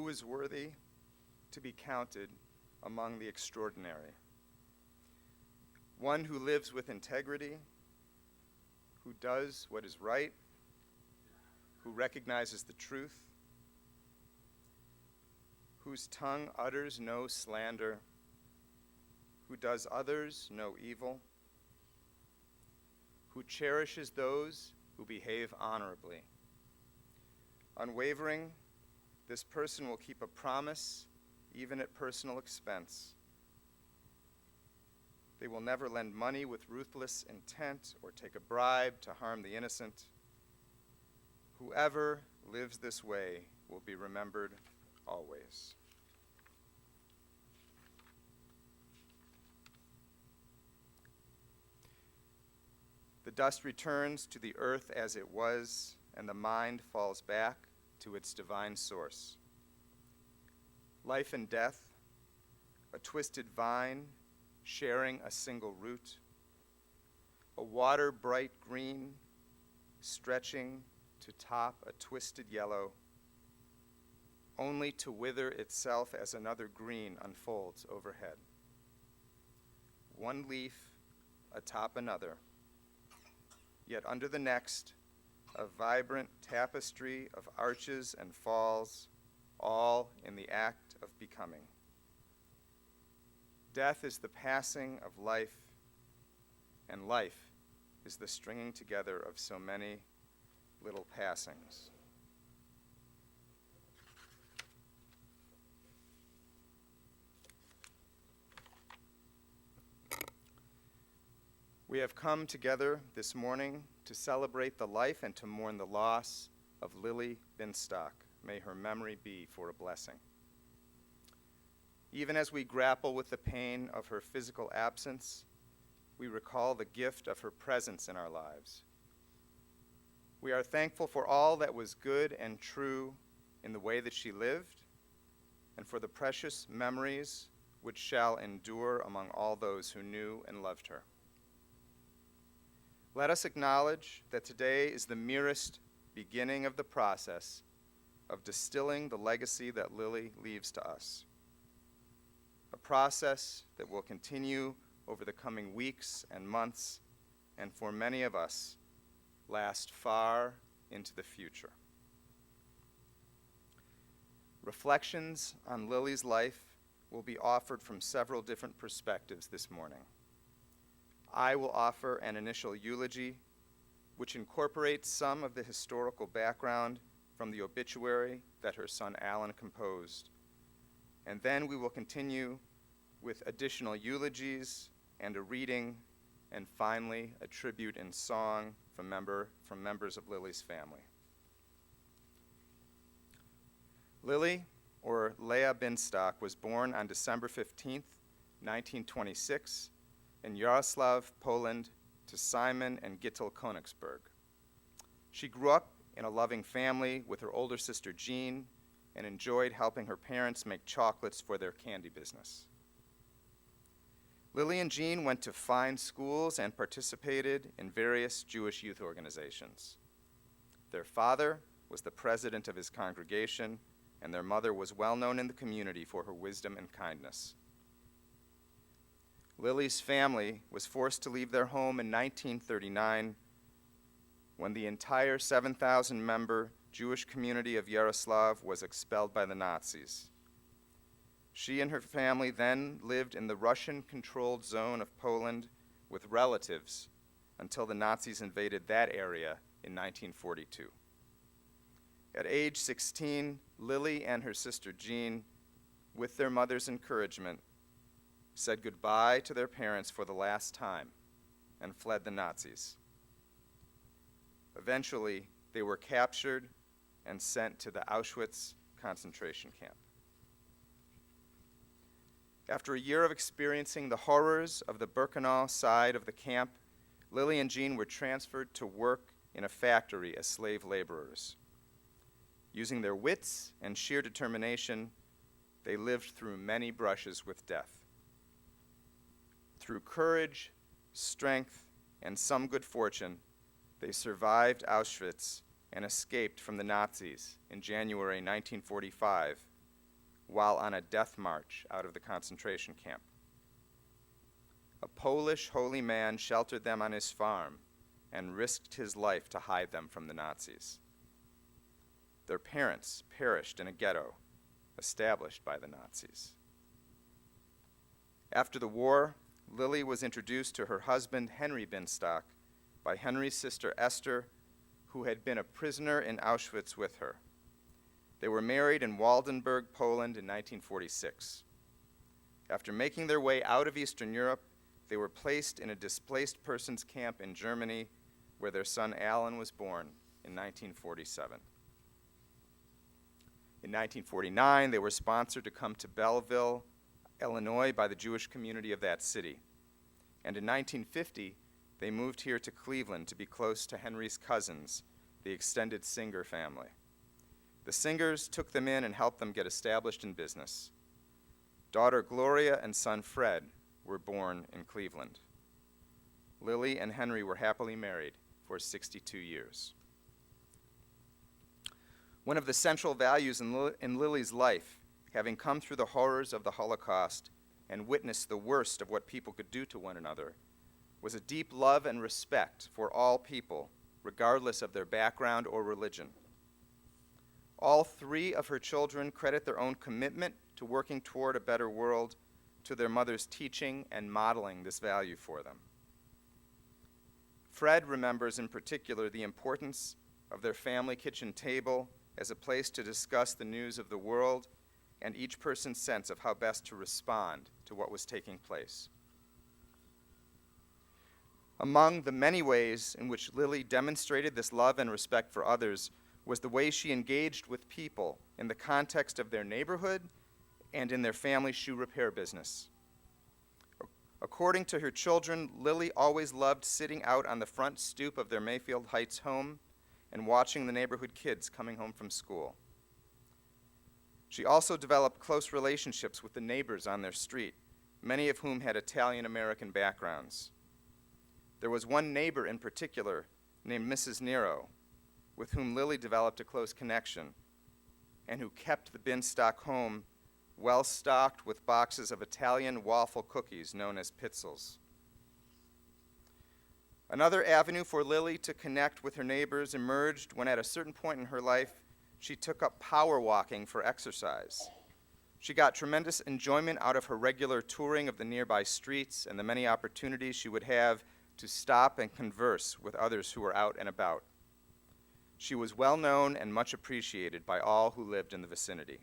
who is worthy to be counted among the extraordinary. One who lives with integrity, who does what is right, who recognizes the truth, whose tongue utters no slander, who does others no evil, who cherishes those who behave honorably. Unwavering, this person will keep a promise even at personal expense. They will never lend money with ruthless intent or take a bribe to harm the innocent. Whoever lives this way will be remembered always. The dust returns to the earth as it was, and the mind falls back to its divine source. Life and death, a twisted vine sharing a single root, a water bright green stretching to top a twisted yellow, only to wither itself as another green unfolds overhead. One leaf atop another, yet under the next, a vibrant tapestry of arches and falls, all in the act of becoming. Death is the passing of life, and life is the stringing together of so many little passings. We have come together this morning to celebrate the life and to mourn the loss of Lilly Binstock. May her memory be for a blessing. Even as we grapple with the pain of her physical absence, we recall the gift of her presence in our lives. We are thankful for all that was good and true in the way that she lived, and for the precious memories which shall endure among all those who knew and loved her. Let us acknowledge that today is the merest beginning of the process of distilling the legacy that Lilly leaves to us, a process that will continue over the coming weeks and months, and for many of us, last far into the future. Reflections on Lilly's life will be offered from several different perspectives this morning. I will offer an initial eulogy, which incorporates some of the historical background from the obituary that her son Alan composed. And then we will continue with additional eulogies and a reading, and finally a tribute in song from members of Lilly's family. Lilly, or Leah Binstock, was born on December 15th, 1926, in Yaroslavl, Poland, to Simon and Gittel Königsberg. She grew up in a loving family with her older sister Jean and enjoyed helping her parents make chocolates for their candy business. Lilly and Jean went to fine schools and participated in various Jewish youth organizations. Their father was the president of his congregation, and their mother was well known in the community for her wisdom and kindness. Lilly's family was forced to leave their home in 1939 when the entire 7,000-member Jewish community of Yaroslavl was expelled by the Nazis. She and her family then lived in the Russian-controlled zone of Poland with relatives until the Nazis invaded that area in 1942. At age 16, Lilly and her sister Jean, with their mother's encouragement, said goodbye to their parents for the last time and fled the Nazis. Eventually, they were captured and sent to the Auschwitz concentration camp. After a year of experiencing the horrors of the Birkenau side of the camp, Lilly and Jean were transferred to work in a factory as slave laborers. Using their wits and sheer determination, they lived through many brushes with death. Through courage, strength, and some good fortune, they survived Auschwitz and escaped from the Nazis in January 1945 while on a death march out of the concentration camp. A Polish holy man sheltered them on his farm and risked his life to hide them from the Nazis. Their parents perished in a ghetto established by the Nazis. After the war, Lilly was introduced to her husband, Henry Binstock, by Henry's sister Esther, who had been a prisoner in Auschwitz with her. They were married in Waldenburg, Poland in 1946. After making their way out of Eastern Europe, they were placed in a displaced persons camp in Germany, where their son Alan was born in 1947. In 1949, they were sponsored to come to Belleville, Illinois, by the Jewish community of that city. And in 1950, they moved here to Cleveland to be close to Henry's cousins, the extended Singer family. The Singers took them in and helped them get established in business. Daughter Gloria and son Fred were born in Cleveland. Lilly and Henry were happily married for 62 years. One of the central values in Lilly's life, having come through the horrors of the Holocaust and witnessed the worst of what people could do to one another, was a deep love and respect for all people, regardless of their background or religion. All three of her children credit their own commitment to working toward a better world to their mother's teaching and modeling this value for them. Fred remembers in particular the importance of their family kitchen table as a place to discuss the news of the world and each person's sense of how best to respond to what was taking place. Among the many ways in which Lilly demonstrated this love and respect for others was the way she engaged with people in the context of their neighborhood and in their family shoe repair business. According to her children, Lilly always loved sitting out on the front stoop of their Mayfield Heights home and watching the neighborhood kids coming home from school. She also developed close relationships with the neighbors on their street, many of whom had Italian-American backgrounds. There was one neighbor in particular named Mrs. Nero, with whom Lilly developed a close connection, and who kept the Binstock home well stocked with boxes of Italian waffle cookies known as pizzels. Another avenue for Lilly to connect with her neighbors emerged when at a certain point in her life, she took up power walking for exercise. She got tremendous enjoyment out of her regular touring of the nearby streets and the many opportunities she would have to stop and converse with others who were out and about. She was well known and much appreciated by all who lived in the vicinity.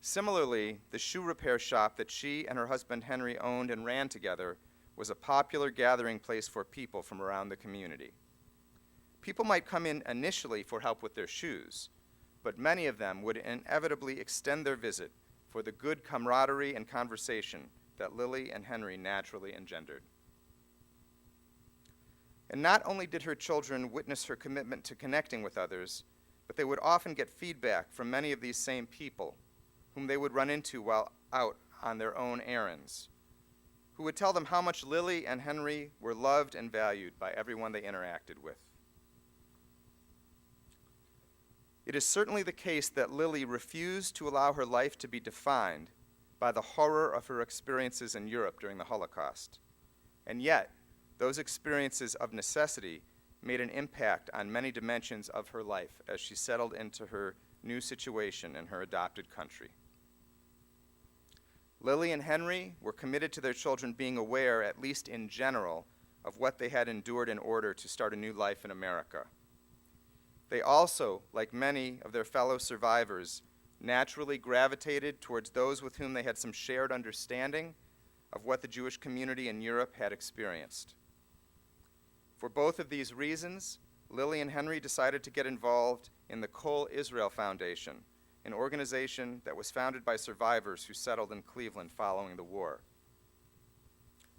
Similarly, the shoe repair shop that she and her husband Henry owned and ran together was a popular gathering place for people from around the community. People might come in initially for help with their shoes, but many of them would inevitably extend their visit for the good camaraderie and conversation that Lilly and Henry naturally engendered. And not only did her children witness her commitment to connecting with others, but they would often get feedback from many of these same people whom they would run into while out on their own errands, who would tell them how much Lilly and Henry were loved and valued by everyone they interacted with. It is certainly the case that Lilly refused to allow her life to be defined by the horror of her experiences in Europe during the Holocaust. And yet, those experiences of necessity made an impact on many dimensions of her life as she settled into her new situation in her adopted country. Lilly and Henry were committed to their children being aware, at least in general, of what they had endured in order to start a new life in America. They also, like many of their fellow survivors, naturally gravitated towards those with whom they had some shared understanding of what the Jewish community in Europe had experienced. For both of these reasons, Lilly and Henry decided to get involved in the Kol Israel Foundation, an organization that was founded by survivors who settled in Cleveland following the war.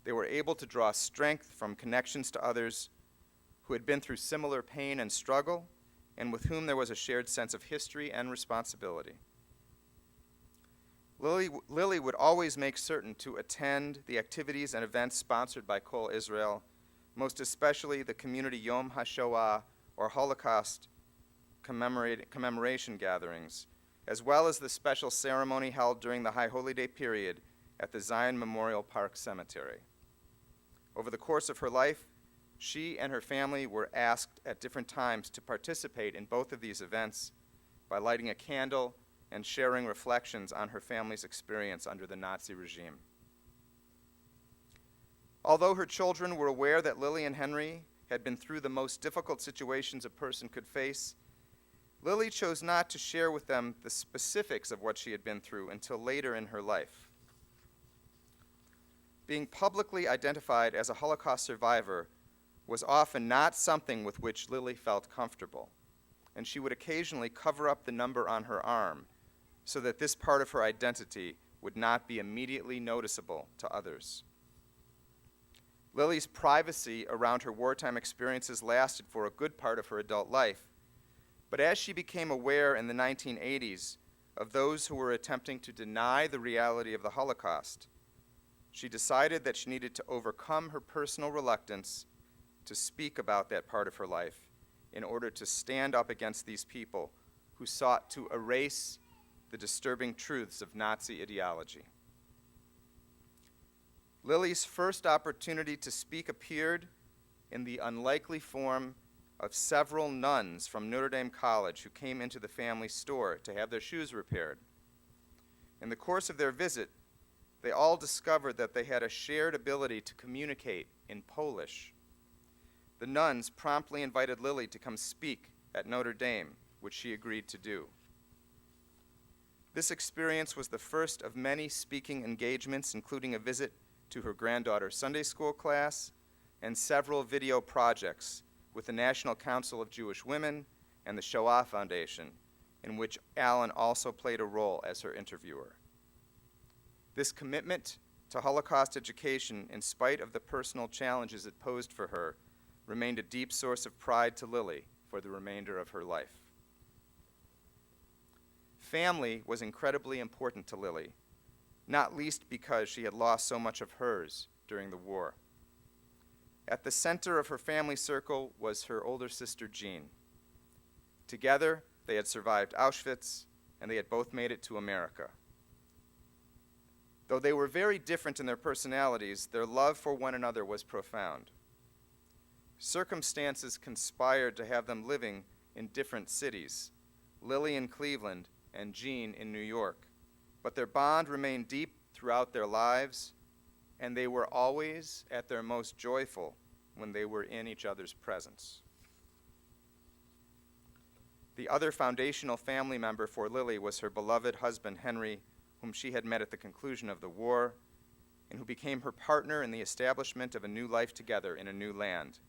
They were able to draw strength from connections to others who had been through similar pain and struggle, and with whom there was a shared sense of history and responsibility. Lilly would always make certain to attend the activities and events sponsored by Kol Israel, most especially the community Yom HaShoah, or Holocaust commemoration gatherings, as well as the special ceremony held during the High Holy Day period at the Zion Memorial Park Cemetery. Over the course of her life, she and her family were asked at different times to participate in both of these events by lighting a candle and sharing reflections on her family's experience under the Nazi regime. Although her children were aware that Lilly and Henry had been through the most difficult situations a person could face, Lilly chose not to share with them the specifics of what she had been through until later in her life. Being publicly identified as a Holocaust survivor was often not something with which Lilly felt comfortable, and she would occasionally cover up the number on her arm so that this part of her identity would not be immediately noticeable to others. Lilly's privacy around her wartime experiences lasted for a good part of her adult life, but as she became aware in the 1980s of those who were attempting to deny the reality of the Holocaust, she decided that she needed to overcome her personal reluctance to speak about that part of her life in order to stand up against these people who sought to erase the disturbing truths of Nazi ideology. Lilly's first opportunity to speak appeared in the unlikely form of several nuns from Notre Dame College who came into the family store to have their shoes repaired. In the course of their visit, they all discovered that they had a shared ability to communicate in Polish. The nuns promptly invited Lilly to come speak at Notre Dame, which she agreed to do. This experience was the first of many speaking engagements, including a visit to her granddaughter's Sunday school class and several video projects with the National Council of Jewish Women and the Shoah Foundation, in which Allen also played a role as her interviewer. This commitment to Holocaust education, in spite of the personal challenges it posed for her, remained a deep source of pride to Lilly for the remainder of her life. Family was incredibly important to Lilly, not least because she had lost so much of hers during the war. At the center of her family circle was her older sister, Jean. Together, they had survived Auschwitz, and they had both made it to America. Though they were very different in their personalities, their love for one another was profound. Circumstances conspired to have them living in different cities, Lilly in Cleveland and Jean in New York, but their bond remained deep throughout their lives, and they were always at their most joyful when they were in each other's presence. The other foundational family member for Lilly was her beloved husband, Henry, whom she had met at the conclusion of the war, and who became her partner in the establishment of a new life together in a new land.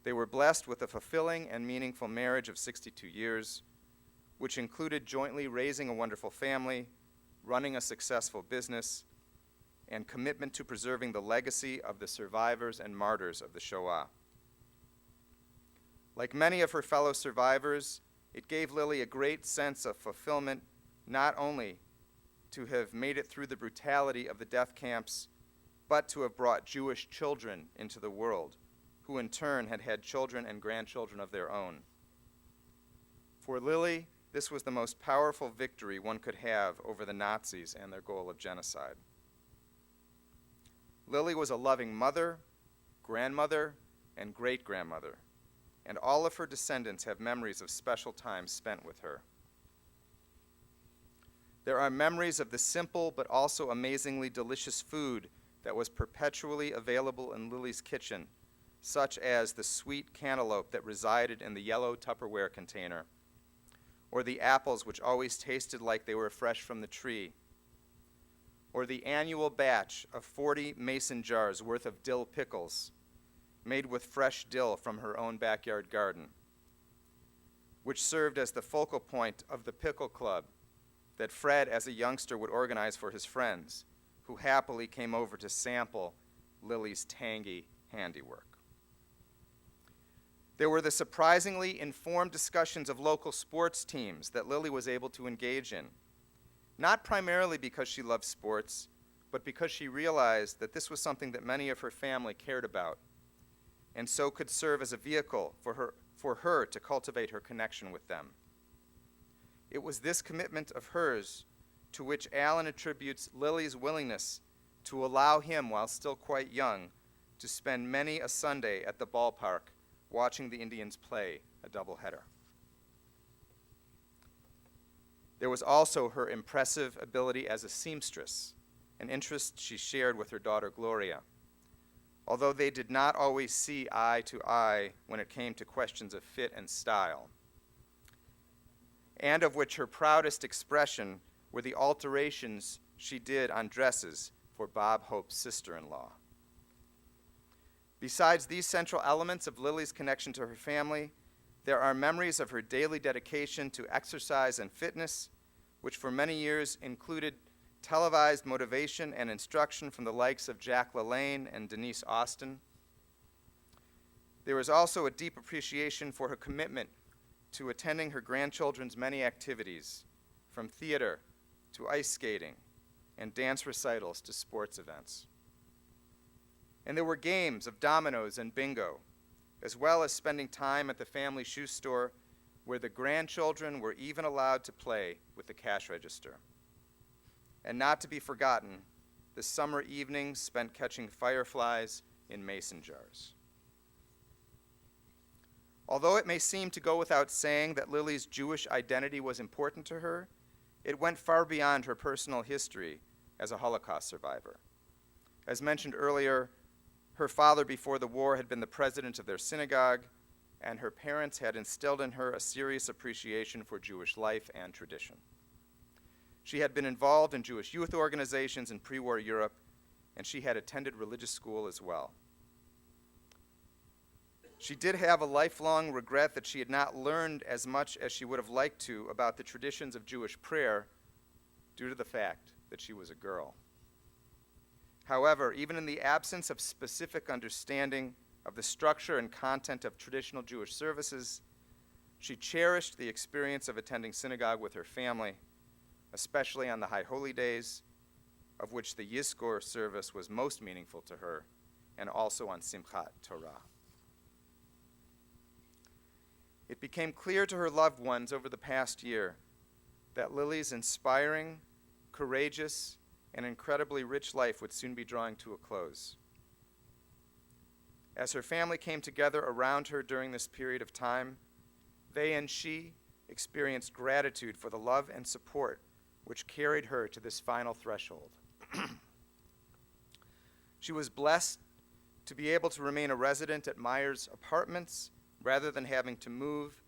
They were blessed with a fulfilling and meaningful marriage of 62 years, which included jointly raising a wonderful family, running a successful business, and commitment to preserving the legacy of the survivors and martyrs of the Shoah. Like many of her fellow survivors, it gave Lilly a great sense of fulfillment, not only to have made it through the brutality of the death camps, but to have brought Jewish children into the world, who in turn had had children and grandchildren of their own. For Lilly, this was the most powerful victory one could have over the Nazis and their goal of genocide. Lilly was a loving mother, grandmother, and great-grandmother, and all of her descendants have memories of special times spent with her. There are memories of the simple but also amazingly delicious food that was perpetually available in Lilly's kitchen, such as the sweet cantaloupe that resided in the yellow Tupperware container, or the apples which always tasted like they were fresh from the tree, or the annual batch of 40 mason jars worth of dill pickles made with fresh dill from her own backyard garden, which served as the focal point of the pickle club that Fred, as a youngster, would organize for his friends, who happily came over to sample Lilly's tangy handiwork. There were the surprisingly informed discussions of local sports teams that Lilly was able to engage in, not primarily because she loved sports, but because she realized that this was something that many of her family cared about, and so could serve as a vehicle for her to cultivate her connection with them. It was this commitment of hers to which Alan attributes Lilly's willingness to allow him, while still quite young, to spend many a Sunday at the ballpark watching the Indians play a doubleheader. There was also her impressive ability as a seamstress, an interest she shared with her daughter Gloria, although they did not always see eye to eye when it came to questions of fit and style, and of which her proudest expression were the alterations she did on dresses for Bob Hope's sister-in-law. Besides these central elements of Lilly's connection to her family, there are memories of her daily dedication to exercise and fitness, which for many years included televised motivation and instruction from the likes of Jack LaLanne and Denise Austin. There was also a deep appreciation for her commitment to attending her grandchildren's many activities, from theater to ice skating and dance recitals to sports events. And there were games of dominoes and bingo, as well as spending time at the family shoe store where the grandchildren were even allowed to play with the cash register. And not to be forgotten, the summer evenings spent catching fireflies in mason jars. Although it may seem to go without saying that Lilly's Jewish identity was important to her, it went far beyond her personal history as a Holocaust survivor. As mentioned earlier, her father before the war had been the president of their synagogue, and her parents had instilled in her a serious appreciation for Jewish life and tradition. She had been involved in Jewish youth organizations in pre-war Europe, and she had attended religious school as well. She did have a lifelong regret that she had not learned as much as she would have liked to about the traditions of Jewish prayer due to the fact that she was a girl. However, even in the absence of specific understanding of the structure and content of traditional Jewish services, she cherished the experience of attending synagogue with her family, especially on the High Holy Days, of which the Yizkor service was most meaningful to her, and also on Simchat Torah. It became clear to her loved ones over the past year that Lilly's inspiring, courageous, and incredibly rich life would soon be drawing to a close. As her family came together around her during this period of time, they and she experienced gratitude for the love and support which carried her to this final threshold. She was blessed to be able to remain a resident at Meyer's apartments rather than having to move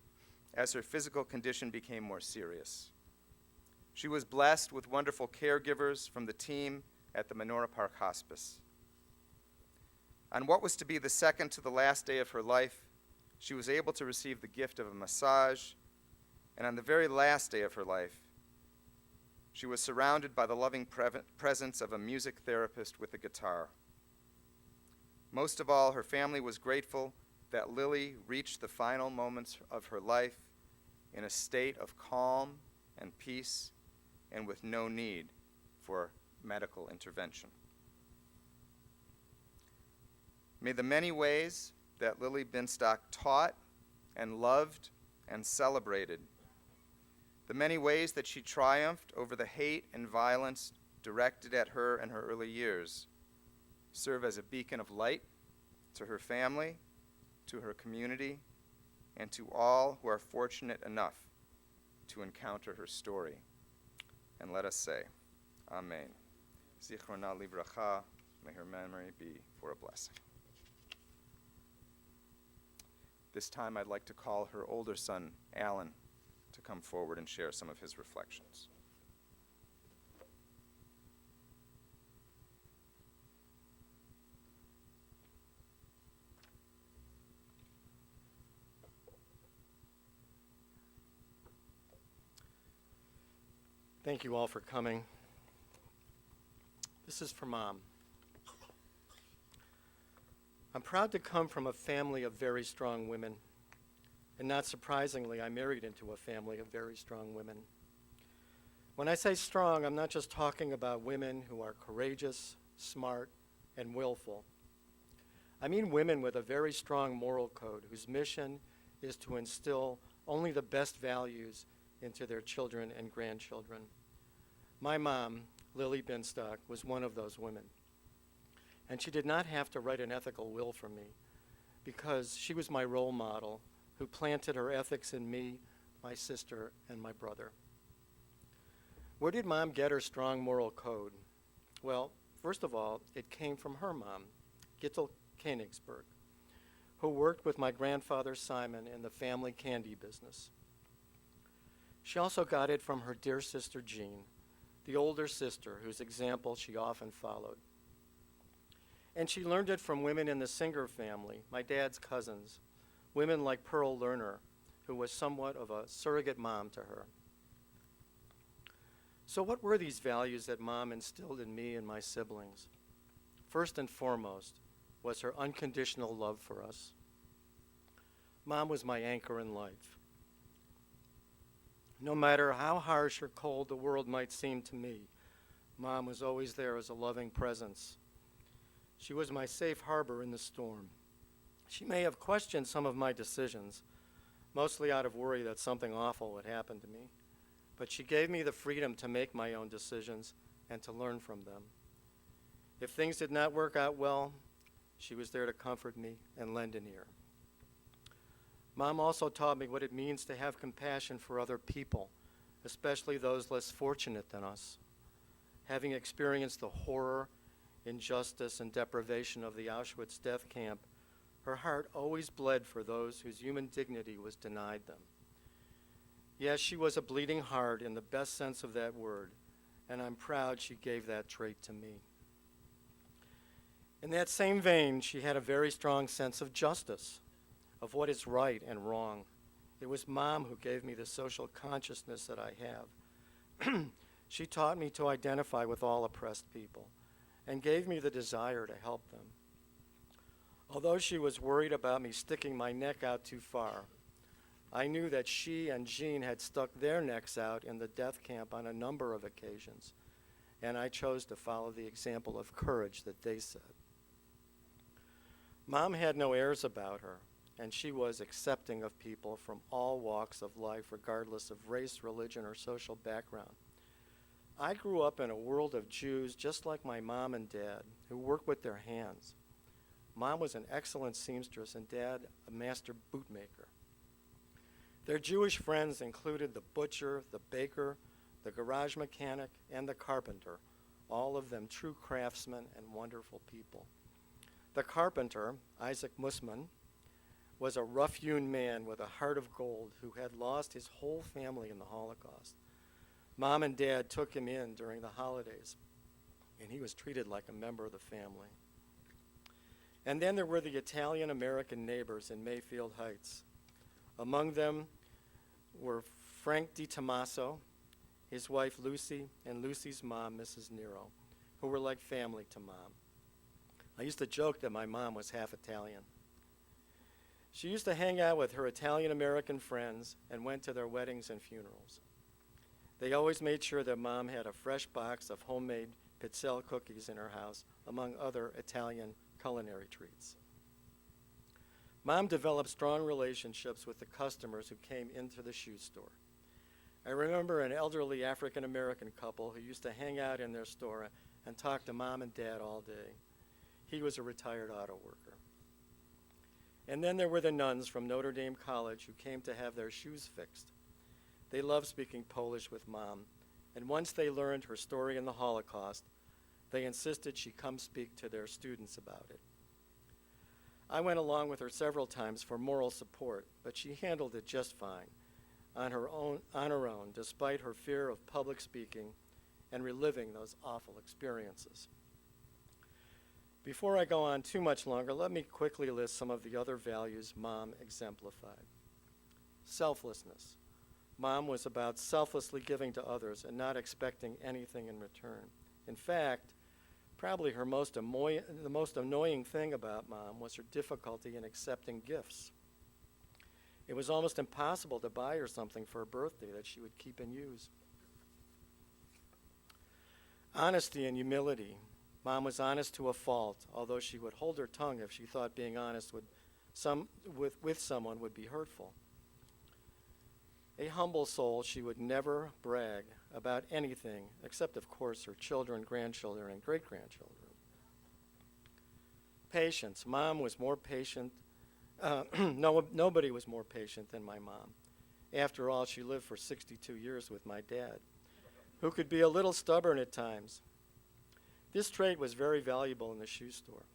as her physical condition became more serious. She was blessed with wonderful caregivers from the team at the Menorah Park Hospice. On what was to be the second to the last day of her life, she was able to receive the gift of a massage, and on the very last day of her life, she was surrounded by the loving presence of a music therapist with a guitar. Most of all, her family was grateful that Lilly reached the final moments of her life in a state of calm and peace and with no need for medical intervention. May the many ways that Lilly Binstock taught and loved and celebrated, the many ways that she triumphed over the hate and violence directed at her in her early years, serve as a beacon of light to her family, to her community, and to all who are fortunate enough to encounter her story. And let us say, Amen. Zichrona livracha, may her memory be for a blessing. This time I'd like to call her older son, Alan, to come forward and share some of his reflections. Thank you all for coming. This is for Mom. I'm proud to come from a family of very strong women. And not surprisingly, I married into a family of very strong women. When I say strong, I'm not just talking about women who are courageous, smart, and willful. I mean women with a very strong moral code whose mission is to instill only the best values into their children and grandchildren. My mom, Lilly Binstock, was one of those women. And she did not have to write an ethical will for me because she was my role model who planted her ethics in me, my sister, and my brother. Where did Mom get her strong moral code? Well, first of all, it came from her mom, Gittel Koenigsberg, who worked with my grandfather Simon in the family candy business. She also got it from her dear sister Jean, the older sister whose example she often followed. And she learned it from women in the Singer family, my dad's cousins, women like Pearl Lerner, who was somewhat of a surrogate mom to her. So what were these values that Mom instilled in me and my siblings? First and foremost was her unconditional love for us. Mom was my anchor in life. No matter how harsh or cold the world might seem to me, Mom was always there as a loving presence. She was my safe harbor in the storm. She may have questioned some of my decisions, mostly out of worry that something awful would happen to me, but she gave me the freedom to make my own decisions and to learn from them. If things did not work out well, she was there to comfort me and lend an ear. Mom also taught me what it means to have compassion for other people, especially those less fortunate than us. Having experienced the horror, injustice, and deprivation of the Auschwitz death camp, her heart always bled for those whose human dignity was denied them. Yes, she was a bleeding heart in the best sense of that word, and I'm proud she gave that trait to me. In that same vein, she had a very strong sense of justice, of what is right and wrong. It was Mom who gave me the social consciousness that I have. She taught me to identify with all oppressed people and gave me the desire to help them. Although she was worried about me sticking my neck out too far, I knew that she and Jean had stuck their necks out in the death camp on a number of occasions, and I chose to follow the example of courage that they set. Mom had no airs about her, and she was accepting of people from all walks of life, regardless of race, religion, or social background. I grew up in a world of Jews just like my mom and dad, who work with their hands. Mom was an excellent seamstress and Dad a master bootmaker. Their Jewish friends included the butcher, the baker, the garage mechanic, and the carpenter, all of them true craftsmen and wonderful people. The carpenter, Isaac Mussman, was a rough-hewn man with a heart of gold who had lost his whole family in the Holocaust. Mom and Dad took him in during the holidays, and he was treated like a member of the family. And then there were the Italian-American neighbors in Mayfield Heights. Among them were Frank DiTommaso, his wife Lucy, and Lucy's mom, Mrs. Nero, who were like family to Mom. I used to joke that my mom was half Italian. She used to hang out with her Italian-American friends and went to their weddings and funerals. They always made sure that Mom had a fresh box of homemade pizzelle cookies in her house, among other Italian culinary treats. Mom developed strong relationships with the customers who came into the shoe store. I remember an elderly African-American couple who used to hang out in their store and talk to Mom and Dad all day. He was a retired auto worker. And then there were the nuns from Notre Dame College who came to have their shoes fixed. They loved speaking Polish with Mom, and once they learned her story in the Holocaust, they insisted she come speak to their students about it. I went along with her several times for moral support, but she handled it just fine, on her own, despite her fear of public speaking and reliving those awful experiences. Before I go on too much longer, let me quickly list some of the other values Mom exemplified. Selflessness. Mom was about selflessly giving to others and not expecting anything in return. In fact, probably the most annoying thing about Mom was her difficulty in accepting gifts. It was almost impossible to buy her something for her birthday that she would keep and use. Honesty and humility. Mom was honest to a fault, although she would hold her tongue if she thought being honest with someone would be hurtful. A humble soul, she would never brag about anything except, of course, her children, grandchildren, and great-grandchildren. Patience. Mom was more patient. Nobody was more patient than my mom. After all, she lived for 62 years with my dad, who could be a little stubborn at times. This trait was very valuable in the shoe store.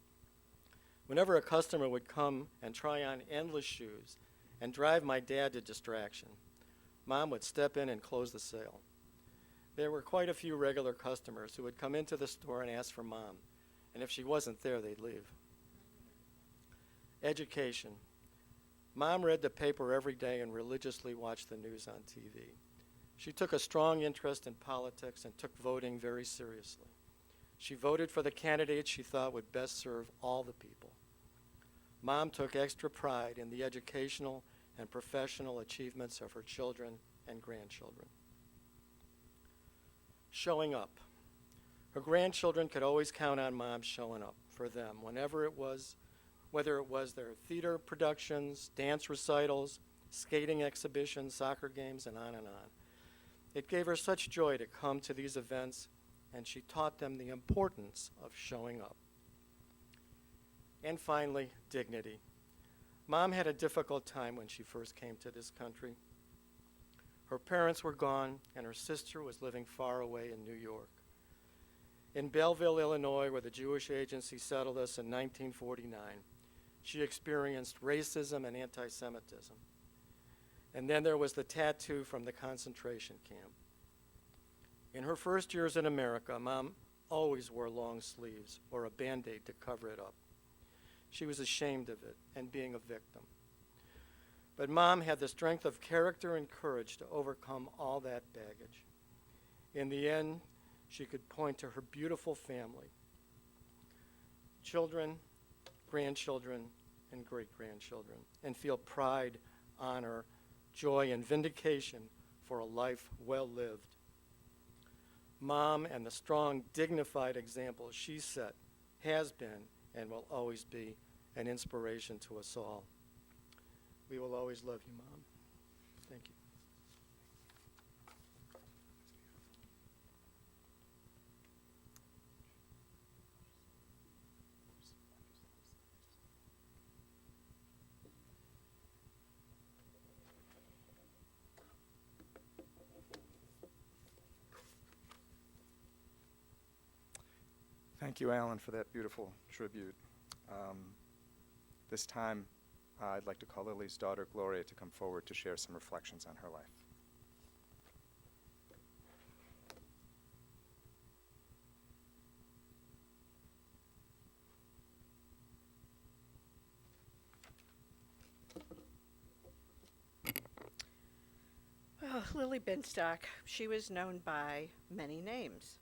Whenever a customer would come and try on endless shoes and drive my dad to distraction, Mom would step in and close the sale. There were quite a few regular customers who would come into the store and ask for Mom, and if she wasn't there, they'd leave. Education. Mom read the paper every day and religiously watched the news on TV. She took a strong interest in politics and took voting very seriously. She voted for the candidates she thought would best serve all the people. Mom took extra pride in the educational and professional achievements of her children and grandchildren. Showing up. Her grandchildren could always count on Mom showing up for them whenever it was, whether it was their theater productions, dance recitals, skating exhibitions, soccer games, and on and on. It gave her such joy to come to these events, and she taught them the importance of showing up. And finally, dignity. Mom had a difficult time when she first came to this country. Her parents were gone, and her sister was living far away in New York. In Belleville, Illinois, where the Jewish Agency settled us in 1949, she experienced racism and anti-Semitism. And then there was the tattoo from the concentration camp. In her first years in America, Mom always wore long sleeves or a Band-Aid to cover it up. She was ashamed of it and being a victim. But Mom had the strength of character and courage to overcome all that baggage. In the end, she could point to her beautiful family, children, grandchildren, and great-grandchildren, and feel pride, honor, joy, and vindication for a life well lived. Mom and the strong, dignified example she set has been and will always be an inspiration to us all. We will always love you, Mom. Thank you. Thank you, Alan, for that beautiful tribute. This time, I'd like to call Lily's daughter, Gloria, to come forward to share some reflections on her life. Well, Lilly Binstock, she was known by many names.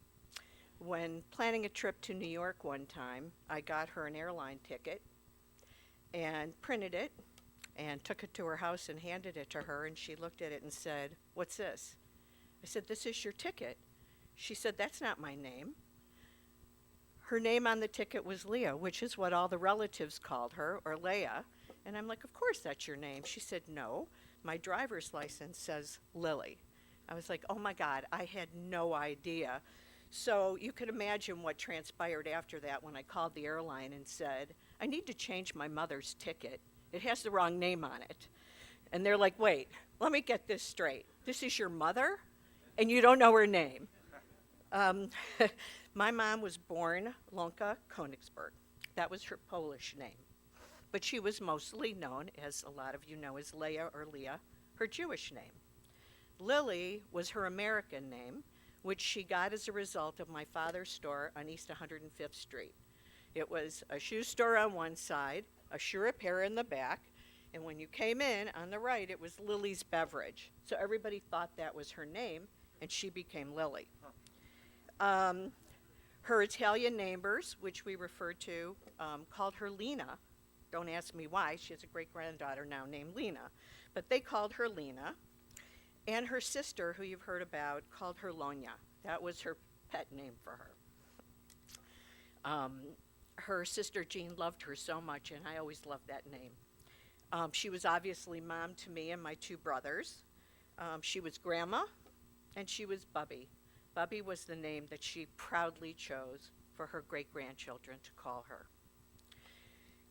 When planning a trip to New York one time, I got her an airline ticket and printed it and took it to her house and handed it to her, and she looked at it and said, "What's this?" I said, "This is your ticket." She said, "That's not my name." Her name on the ticket was Leah, which is what all the relatives called her, or Leah. And I'm like, "Of course that's your name." She said, "No, my driver's license says Lilly." I was like, oh my God, I had no idea. So you can imagine what transpired after that when I called the airline and said, "I need to change my mother's ticket. It has the wrong name on it." And they're like, "Wait, let me get this straight. This is your mother, and you don't know her name?" My mom was born Lonka Konigsberg. That was her Polish name. But she was mostly known, as a lot of you know, as Leah or Leah, her Jewish name. Lilly was her American name, which she got as a result of my father's store on East 105th Street. It was a shoe store on one side, a shoe repair in the back, and when you came in on the right, it was Lily's Beverage. So everybody thought that was her name, and she became Lilly. Her Italian neighbors, which we refer to, called her Lena. Don't ask me why. She has a great-granddaughter now named Lena. But they called her Lena. And her sister, who you've heard about, called her Lonya. That was her pet name for her. Her sister Jean loved her so much, and I always loved that name. She was obviously mom to me and my two brothers. She was Grandma, and she was Bubby. Bubby was the name that she proudly chose for her great-grandchildren to call her.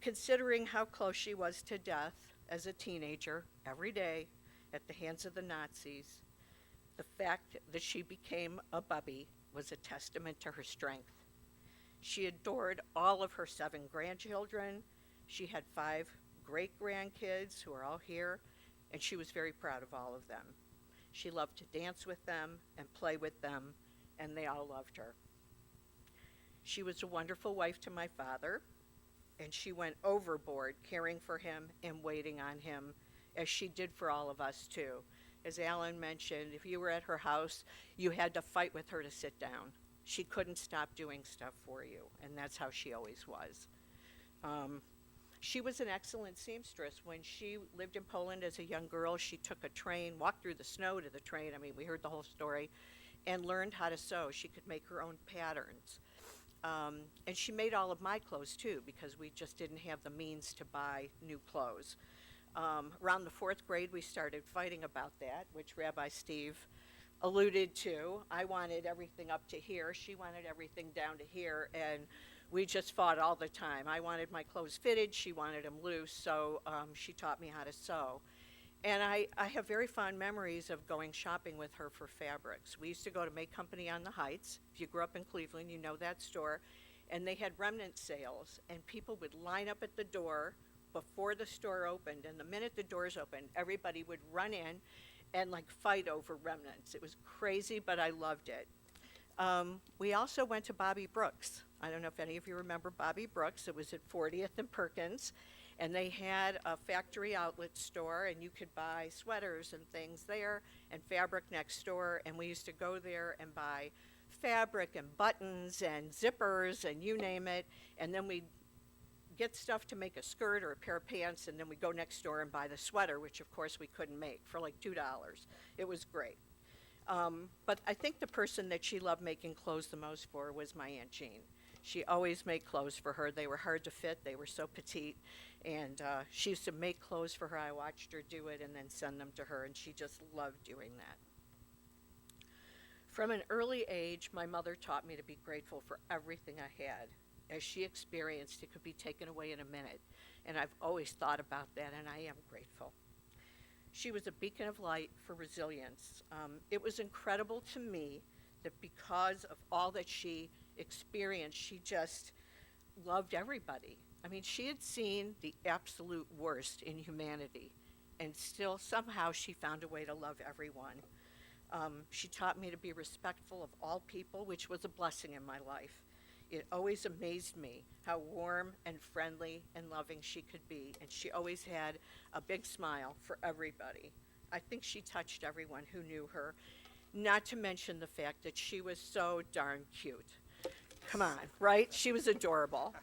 Considering how close she was to death as a teenager every day at the hands of the Nazis, the fact that she became a Bubby was a testament to her strength. She adored all of her 7 grandchildren. She had 5 great-grandkids who are all here, and she was very proud of all of them. She loved to dance with them and play with them, and they all loved her. She was a wonderful wife to my father, and she went overboard caring for him and waiting on him, as she did for all of us too. As Alan mentioned, if you were at her house, you had to fight with her to sit down. She couldn't stop doing stuff for you, and that's how she always was. She was an excellent seamstress. When she lived in Poland as a young girl, she took a train, walked through the snow to the train, I mean, we heard the whole story, and learned how to sew. She could make her own patterns. And she made all of my clothes too, because we just didn't have the means to buy new clothes. Around the 4th grade, we started fighting about that, which Rabbi Steve alluded to. I wanted everything up to here. She wanted everything down to here, and we just fought all the time. I wanted my clothes fitted. She wanted them loose, so she taught me how to sew. And I have very fond memories of going shopping with her for fabrics. We used to go to Make Company on the Heights. If you grew up in Cleveland, you know that store. And they had remnant sales, and people would line up at the door before the store opened. And the minute the doors opened, everybody would run in and like fight over remnants. It was crazy, but I loved it. We also went to Bobby Brooks. I don't know if any of you remember Bobby Brooks. It was at 40th and Perkins. And they had a factory outlet store, and you could buy sweaters and things there, and fabric next door. And we used to go there and buy fabric and buttons and zippers and you name it. And then we'd get stuff to make a skirt or a pair of pants, and then we'd go next door and buy the sweater, which of course we couldn't make, for like $2. It was great. But I think the person that she loved making clothes the most for was my Aunt Jean. She always made clothes for her. They were hard to fit. They were so petite. And she used to make clothes for her. I watched her do it and then send them to her, and she just loved doing that. From an early age, my mother taught me to be grateful for everything I had. As she experienced, it could be taken away in a minute. And I've always thought about that, and I am grateful. She was a beacon of light for resilience. It was incredible to me that because of all that she experienced, she just loved everybody. I mean, she had seen the absolute worst in humanity, and still somehow she found a way to love everyone. She taught me to be respectful of all people, which was a blessing in my life. It always amazed me how warm and friendly and loving she could be, and she always had a big smile for everybody. I think she touched everyone who knew her, not to mention the fact that she was so darn cute. Come on, right? She was adorable.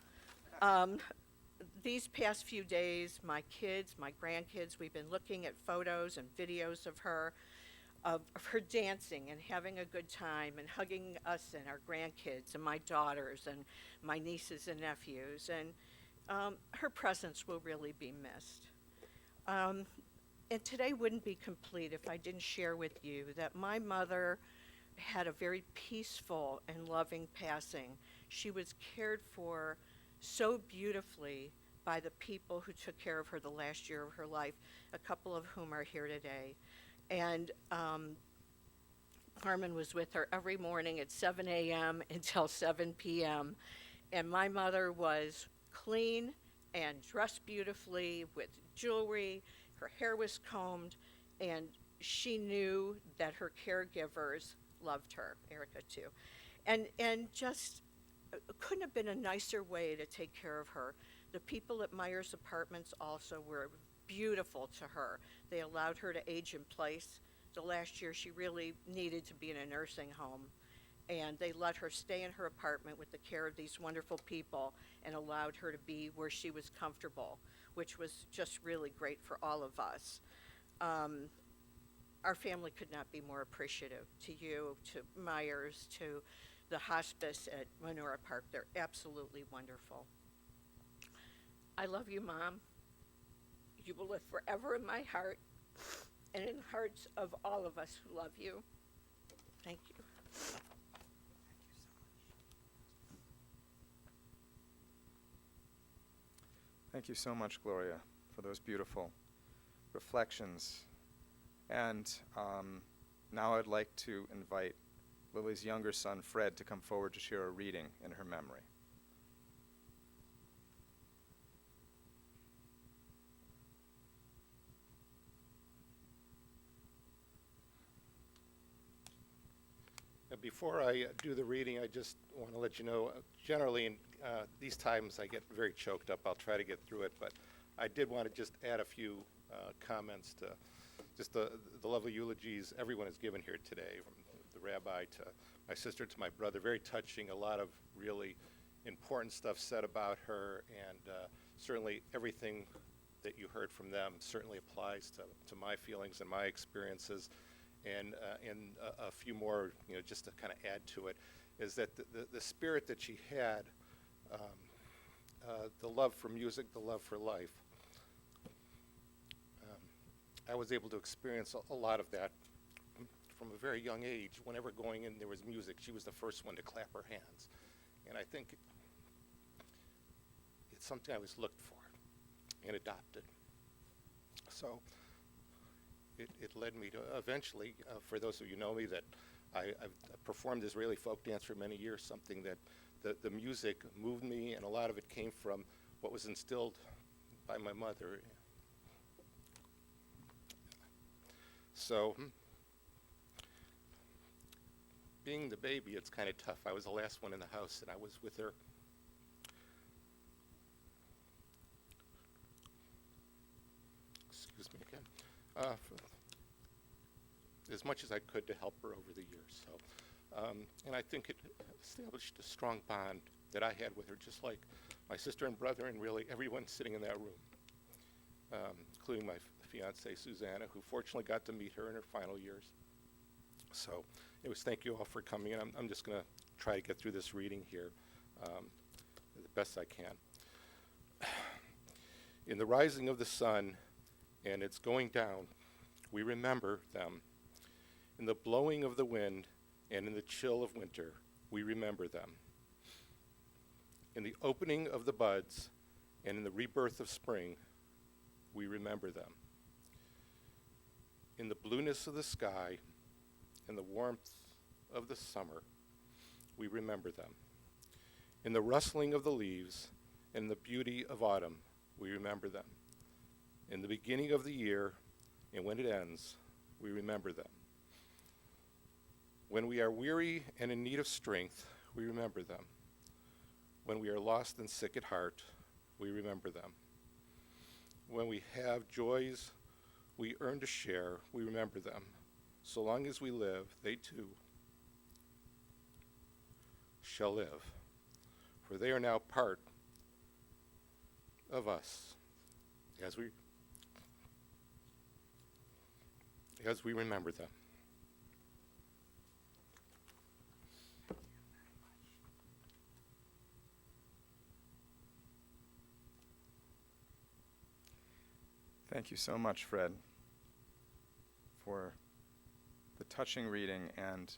These past few days, my kids, my grandkids, we've been looking at photos and videos of her dancing and having a good time and hugging us and our grandkids and my daughters and my nieces and nephews. And her presence will really be missed. And today wouldn't be complete if I didn't share with you that my mother had a very peaceful and loving passing. She was cared for so beautifully by the people who took care of her the last year of her life, a couple of whom are here today. And Carmen was with her every morning at 7 a.m. until 7 p.m. And my mother was clean and dressed beautifully with jewelry. Her hair was combed, and she knew that her caregivers loved her, Erica too. And just couldn't have been a nicer way to take care of her. The people at Myers Apartments also were beautiful to her. They allowed her to age in place. The last year she really needed to be in a nursing home, and they let her stay in her apartment with the care of these wonderful people and allowed her to be where she was comfortable, which was just really great for all of us. Our family could not be more appreciative to you, to Myers, to the hospice at Menora Park. They're absolutely wonderful. I love you, Mom. You will live forever in my heart, and in the hearts of all of us who love you. Thank you. Thank you so much, Gloria, for those beautiful reflections. And now I'd like to invite Lily's younger son, Fred, to come forward to share a reading in her memory. Before I do the reading, I just want to let you know, generally in these times I get very choked up. I'll try to get through it, but I did want to just add a few comments to just the lovely eulogies everyone has given here today, from the rabbi to my sister to my brother. Very touching, a lot of really important stuff said about her, and certainly everything that you heard from them certainly applies to my feelings and my experiences. And a few more, just to kind of add to it, is that the spirit that she had, the love for music, the love for life, I was able to experience a lot of that from a very young age. Whenever going in there was music, she was the first one to clap her hands. And I think it's something I was looked for and adopted. So it led me to eventually, for those of you who know me, that I've performed Israeli folk dance for many years, something that the music moved me, and a lot of it came from what was instilled by my mother. So, being the baby, it's kind of tough. I was the last one in the house, and I was with her. Excuse me again. As much as I could to help her over the years. So, and I think it established a strong bond that I had with her, just like my sister and brother, and really everyone sitting in that room, including my fiancée, Susanna, who fortunately got to meet her in her final years. So, anyways, thank you all for coming, and I'm just going to try to get through this reading here the best I can. In the rising of the sun and its going down, we remember them. In the blowing of the wind and in the chill of winter, we remember them. In the opening of the buds and in the rebirth of spring, we remember them. In the blueness of the sky and the warmth of the summer, we remember them. In the rustling of the leaves and the beauty of autumn, we remember them. In the beginning of the year and when it ends, we remember them. When we are weary and in need of strength, we remember them. When we are lost and sick at heart, we remember them. When we have joys we earn to share, we remember them. So long as we live, they too shall live, for they are now part of us as we remember them. Thank you so much, Fred, for the touching reading and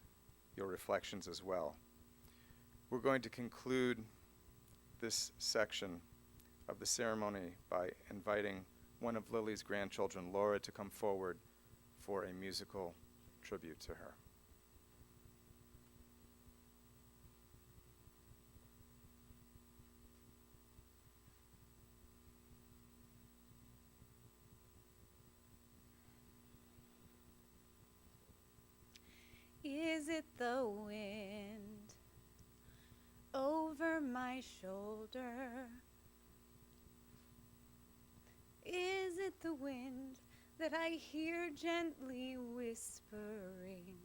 your reflections as well. We're going to conclude this section of the ceremony by inviting one of Lily's grandchildren, Laura, to come forward for a musical tribute to her. Is it the wind over my shoulder? Is it the wind that I hear gently whispering?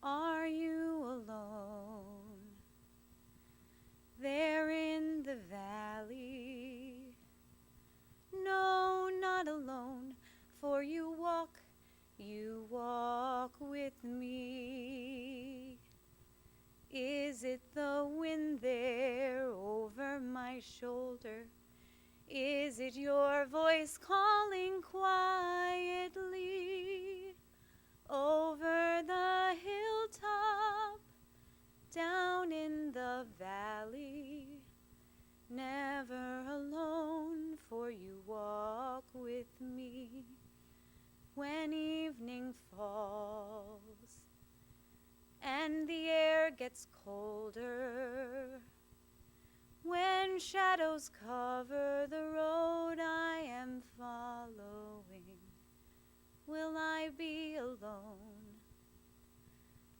Are you alone there in the valley? No, not alone, for you walk with me. Is it the wind there over my shoulder? Is it your voice calling quietly over the hilltop, down in the valley? Never alone, for you walk with me when evening falls and the air gets colder. When shadows cover the road I am following, will I be alone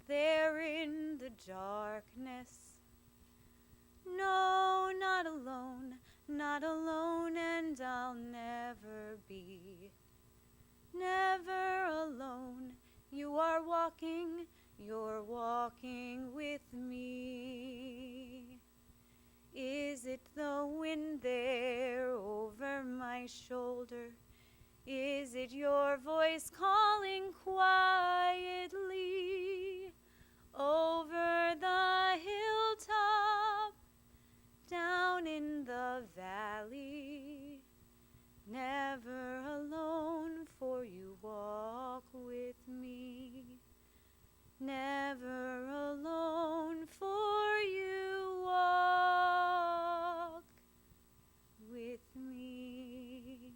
there in the darkness? No, not alone, not alone, and I'll never be. Never alone, you're walking with me. Is it the wind there over my shoulder? Is it your voice calling quietly over the hilltop, down in the valley? Never alone, for you walk with me. Never alone, for you walk with me.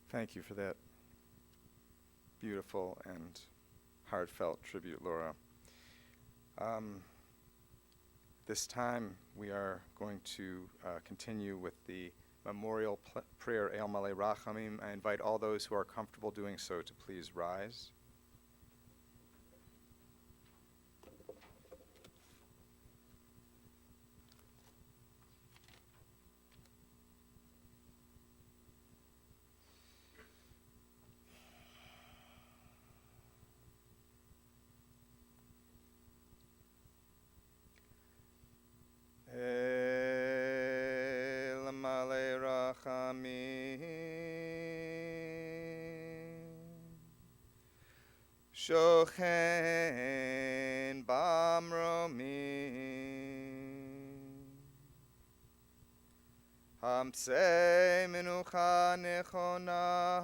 Thank you for that beautiful and heartfelt tribute, Laura. This time we are going to continue with the memorial prayer El Malei Rachamim. I invite all those who are comfortable doing so to please rise. El Malei Rachamim, Shochen Bamromim, Hamsei Menucha Nechona,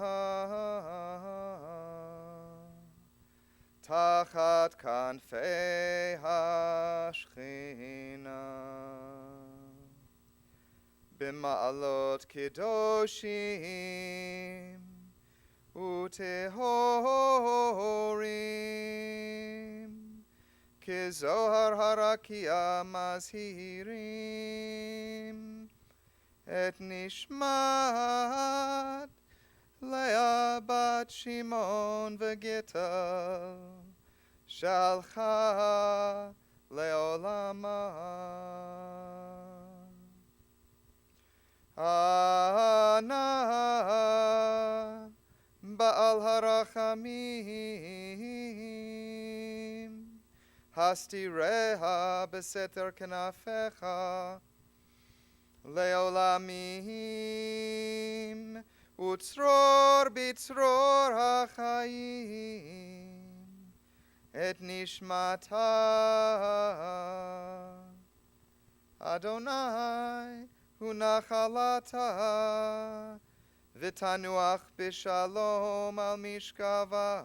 Tachat Kanfei HaShechina, B'ma'alot Kedoshim Utehorim, Kezohar Harakia Mazhirim, Et Nishmat Leah bat Shimon v'Gital Shalcha le'olama. Ana Ba'al harachamim, Hastireha beseter kenafecha le'olamim, Utzror bitzror hachayim, Et nishmata Adonai Unachalata V'tanuach b'shalom al mishkava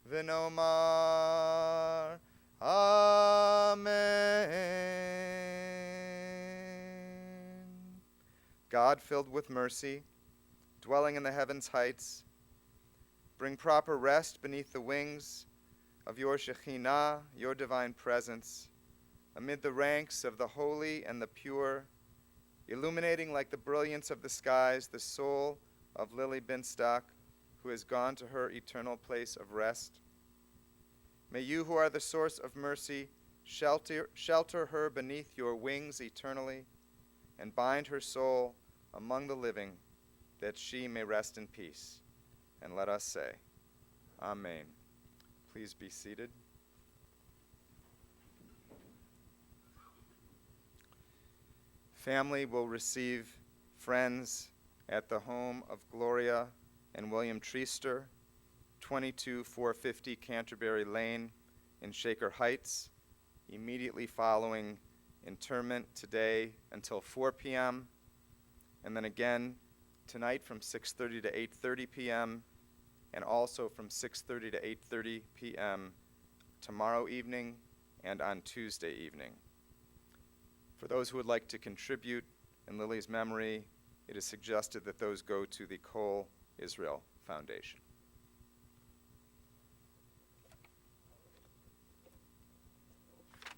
V'nomar Amen. God filled with mercy, dwelling in the heavens' heights, bring proper rest beneath the wings of your Shekhinah, your divine presence, amid the ranks of the holy and the pure, illuminating like the brilliance of the skies the soul of Lilly Binstock, who has gone to her eternal place of rest. May you, who are the source of mercy, shelter her beneath your wings eternally, and bind her soul among the living, that she may rest in peace. And let us say, Amen. Please be seated. Family will receive friends at the home of Gloria and William Treaster, 22450 Canterbury Lane in Shaker Heights, immediately following interment today until 4 p.m., and then again tonight from 6:30 to 8:30 p.m., and also from 6:30 to 8:30 p.m. tomorrow evening and on Tuesday evening. For those who would like to contribute in Lily's memory, it is suggested that those go to the Cole Israel Foundation.